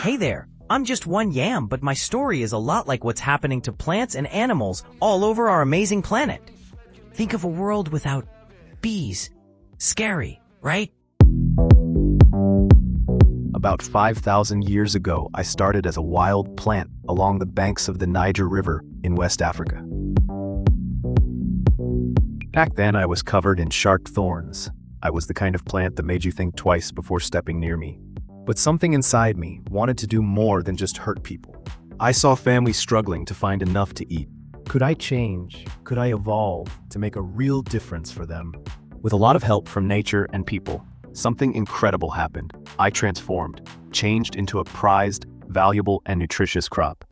Hey there, I'm just one yam, but my story is a lot like what's happening to plants and animals all over our amazing planet. Think of a world without bees. Scary, right? About 5,000 years ago, I started as a wild plant along the banks of the Niger River in West Africa. Back then, I was covered in sharp thorns. I was the kind of plant that made you think twice before stepping near me. But something inside me wanted to do more than just hurt people. I saw families struggling to find enough to eat. Could I change? Could I evolve to make a real difference for them? With a lot of help from nature and people, something incredible happened. I transformed, changed into a prized, valuable, and nutritious crop.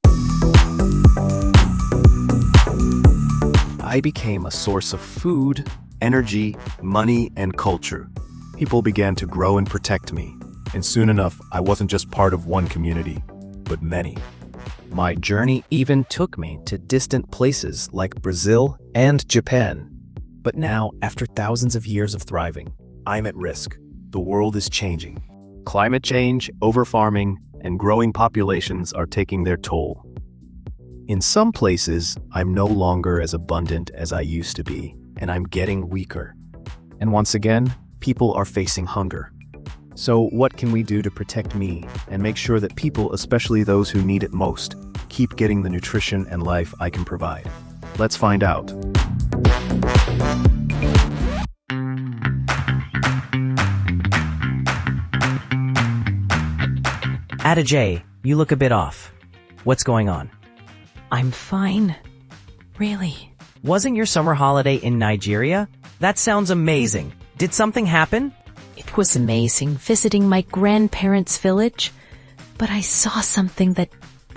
I became a source of food, energy, money, and culture. People began to grow and protect me. And soon enough, I wasn't just part of one community, but many. My journey even took me to distant places like Brazil and Japan. But now, after thousands of years of thriving, I'm at risk. The world is changing. Climate change, overfarming, and growing populations are taking their toll. In some places, I'm no longer as abundant as I used to be, and I'm getting weaker. And once again, people are facing hunger. So what can we do to protect me and make sure that people, especially those who need it most, keep getting the nutrition and life I can provide? Let's find out. Ada J, you look a bit off. What's going on? I'm fine. Really. Wasn't your summer holiday in Nigeria? That sounds amazing. Did something happen? It was amazing visiting my grandparents' village, but I saw something that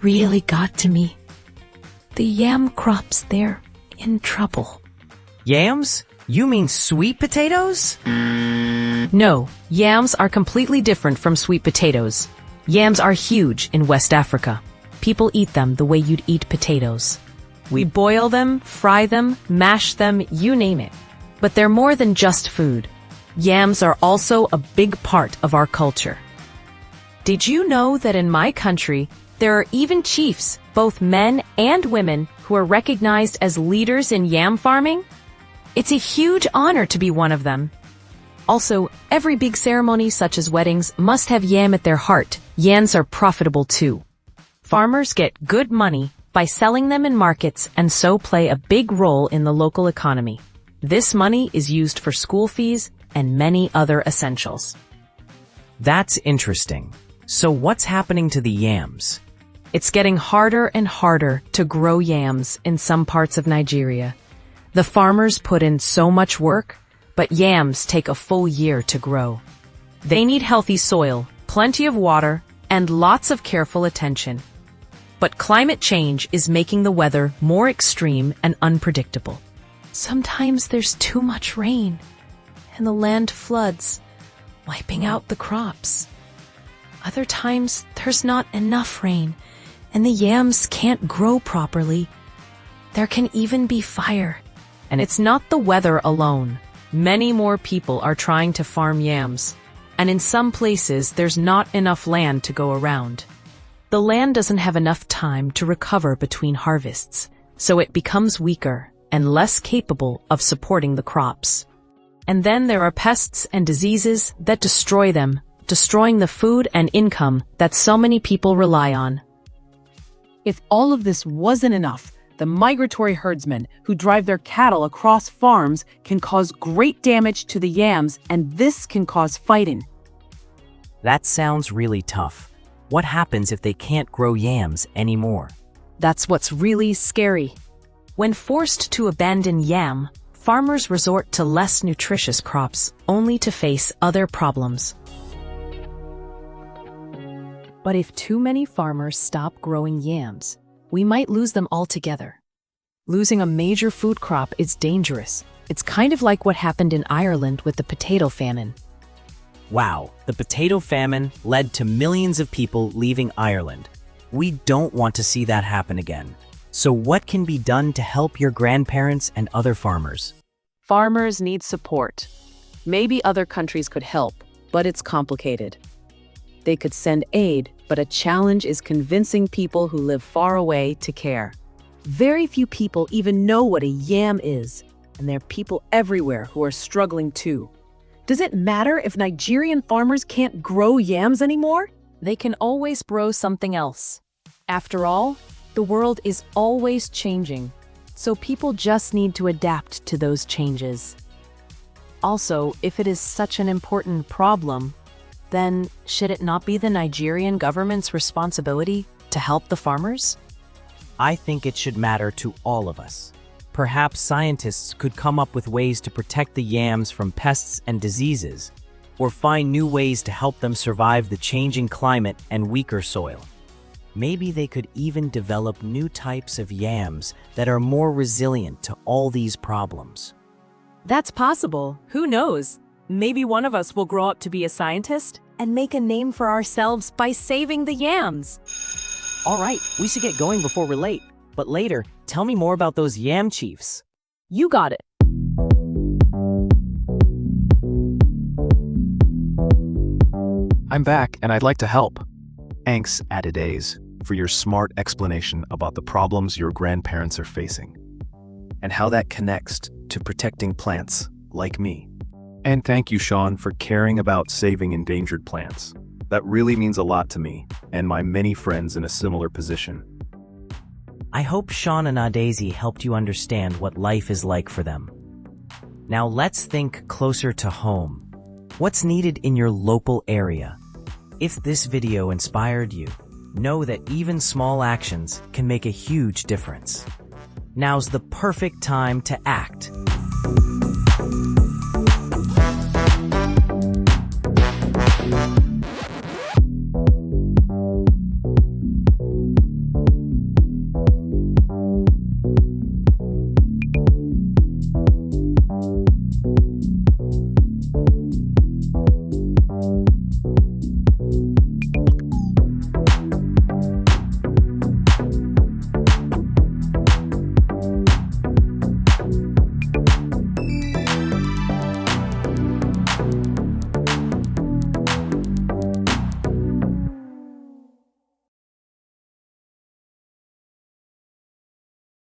really got to me. The yam crops there in trouble. Yams? You mean sweet potatoes? No, yams are completely different from sweet potatoes. Yams are huge in West Africa. People eat them the way you'd eat potatoes. We boil them, fry them, mash them, you name it. But they're more than just food. Yams are also a big part of our culture. Did you know that in my country, there are even chiefs, both men and women, who are recognized as leaders in yam farming? It's a huge honor to be one of them. Also, every big ceremony such as weddings must have yam at their heart. Yams are profitable too. Farmers get good money by selling them in markets and so play a big role in the local economy. This money is used for school fees and many other essentials. That's interesting. So what's happening to the yams? It's getting harder and harder to grow yams in some parts of Nigeria. The farmers put in so much work, but yams take a full year to grow. They need healthy soil, plenty of water, and lots of careful attention. But climate change is making the weather more extreme and unpredictable. Sometimes there's too much rain, and the land floods, wiping out the crops. Other times, there's not enough rain, and the yams can't grow properly. There can even be fire. And it's not the weather alone. Many more people are trying to farm yams, and in some places, there's not enough land to go around. The land doesn't have enough time to recover between harvests, so it becomes weaker and less capable of supporting the crops. And then there are pests and diseases that destroy them, destroying the food and income that so many people rely on. If all of this wasn't enough, the migratory herdsmen who drive their cattle across farms can cause great damage to the yams, and this can cause fighting. That sounds really tough. What happens if they can't grow yams anymore? That's what's really scary. When forced to abandon yam, farmers resort to less nutritious crops, only to face other problems. But if too many farmers stop growing yams, we might lose them altogether. Losing a major food crop is dangerous. It's kind of like what happened in Ireland with the potato famine. Wow, the potato famine led to millions of people leaving Ireland. We don't want to see that happen again. So what can be done to help your grandparents and other farmers? Farmers need support. Maybe other countries could help, but it's complicated. They could send aid, but a challenge is convincing people who live far away to care. Very few people even know what a yam is, and there are people everywhere who are struggling too. Does it matter if Nigerian farmers can't grow yams anymore? They can always grow something else. After all, the world is always changing, so people just need to adapt to those changes. Also, if it is such an important problem, then should it not be the Nigerian government's responsibility to help the farmers? I think it should matter to all of us. Perhaps scientists could come up with ways to protect the yams from pests and diseases, or find new ways to help them survive the changing climate and weaker soil. Maybe they could even develop new types of yams that are more resilient to all these problems. That's possible. Who knows? Maybe one of us will grow up to be a scientist and make a name for ourselves by saving the yams. All right, we should get going before we're late. But later, tell me more about those yam chiefs. You got it. I'm back, and I'd like to help. Thanks, Adidase, for your smart explanation about the problems your grandparents are facing, and how that connects to protecting plants like me. And thank you, Sean, for caring about saving endangered plants. That really means a lot to me, and my many friends in a similar position. I hope Sean and Adazi helped you understand what life is like for them. Now let's think closer to home. What's needed in your local area? If this video inspired you, know that even small actions can make a huge difference. Now's the perfect time to act.